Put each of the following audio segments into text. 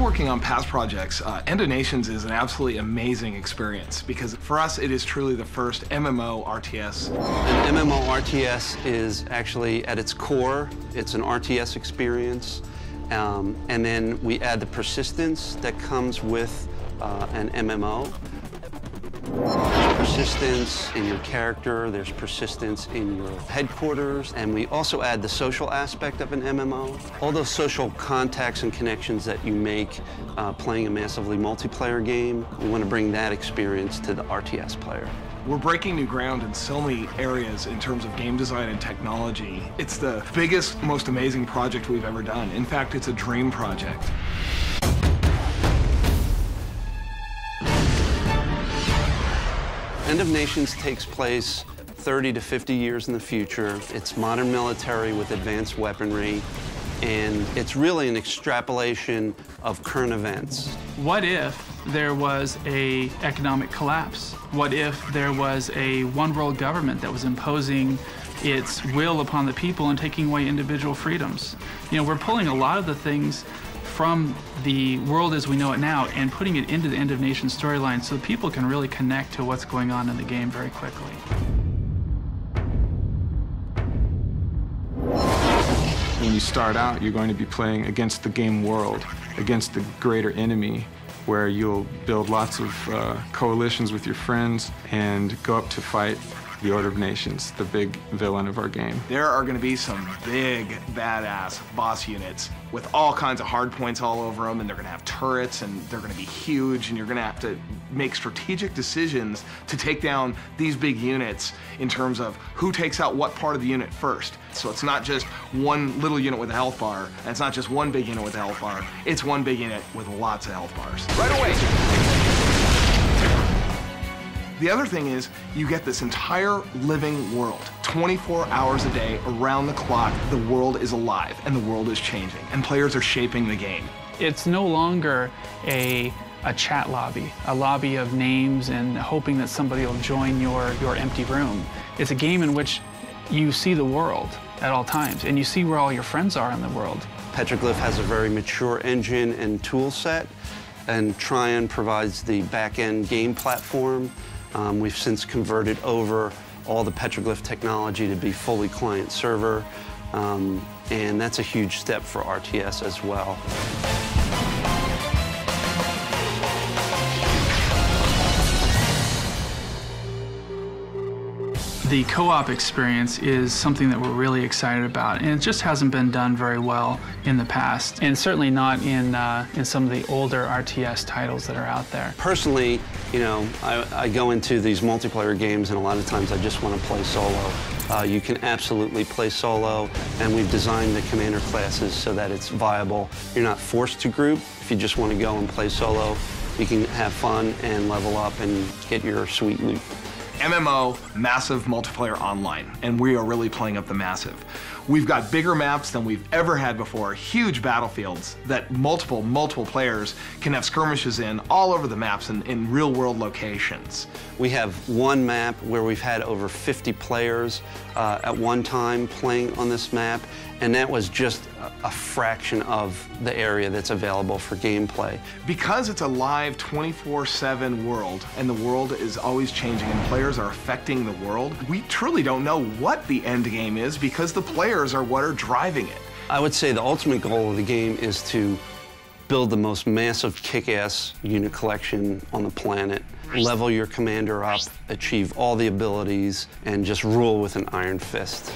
been working on past projects, End of Nations is an absolutely amazing experience because for us it is truly the first MMO RTS. An MMO RTS is actually, at its core, it's an RTS experience. And then we add the persistence that comes with an MMO. There's persistence in your character, there's persistence in your headquarters, and we also add the social aspect of an MMO. All those social contacts and connections that you make playing a massively multiplayer game, we want to bring that experience to the RTS player. We're breaking new ground in so many areas in terms of game design and technology. It's the biggest, most amazing project we've ever done. In fact, it's a dream project. End of Nations takes place 30 to 50 years in the future. It's modern military with advanced weaponry, and it's really an extrapolation of current events. What if there was an economic collapse? What if there was a one-world government that was imposing its will upon the people and taking away individual freedoms? You know, we're pulling a lot of the things from the world as we know it now and putting it into the End of Nations storyline so people can really connect to what's going on in the game very quickly. When you start out, you're going to be playing against the game world, against the greater enemy, where you'll build lots of coalitions with your friends and go up to fight the Order of Nations, the big villain of our game. There are going to be some big, badass boss units with all kinds of hard points all over them, and they're going to have turrets, and they're going to be huge, and you're going to have to make strategic decisions to take down these big units in terms of who takes out what part of the unit first. So it's not just one little unit with a health bar, and it's not just one big unit with a health bar, it's one big unit with lots of health bars. Right away! The other thing is, you get this entire living world. 24 hours a day, around the clock, the world is alive, and the world is changing, and players are shaping the game. It's no longer a chat lobby, a lobby of names and hoping that somebody will join your empty room. It's a game in which you see the world at all times, and you see where all your friends are in the world. Petroglpyh has a very mature engine and tool set, and Trion provides the back-end game platform. We've since converted over all the Petroglpyh technology to be fully client-server, and that's a huge step for RTS as well. The co-op experience is something that we're really excited about, and it just hasn't been done very well in the past, and certainly not in some of the older RTS titles that are out there. Personally, you know, I go into these multiplayer games, and a lot of times I just want to play solo. You can absolutely play solo, and we've designed the commander classes so that it's viable. You're not forced to group. If you just want to go and play solo, you can have fun and level up and get your sweet loot. MMO, massive multiplayer online, and we are really playing up the massive. We've got bigger maps than we've ever had before, huge battlefields that multiple players can have skirmishes in all over the maps and in real-world locations. We have one map where we've had over 50 players at one time playing on this map, and that was just a fraction of the area that's available for gameplay. Because it's a live 24/7 world, and the world is always changing and players are affecting the world, we truly don't know what the end game is because the players are what are driving it. I would say the ultimate goal of the game is to build the most massive kick-ass unit collection on the planet, level your commander up, achieve all the abilities, and just rule with an iron fist.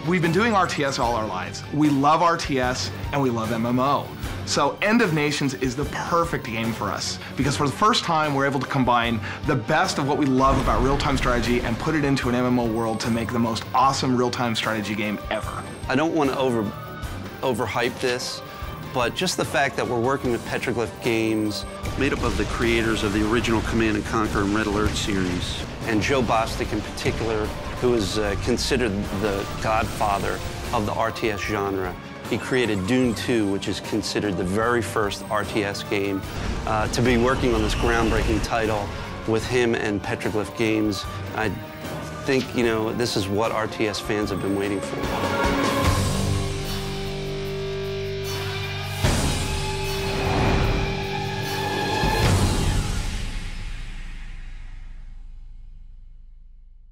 We've been doing RTS all our lives. We love RTS and we love MMO. So End of Nations is the perfect game for us because for the first time we're able to combine the best of what we love about real-time strategy and put it into an MMO world to make the most awesome real-time strategy game ever. I don't want to overhype this, but just the fact that we're working with Petroglpyh Games, made up of the creators of the original Command & Conquer and Red Alert series, and Joe Bostic in particular, who is considered the godfather of the RTS genre. He created Dune 2, which is considered the very first RTS game. To be working on this groundbreaking title with him and Petroglpyh Games, I think, you know, this is what RTS fans have been waiting for.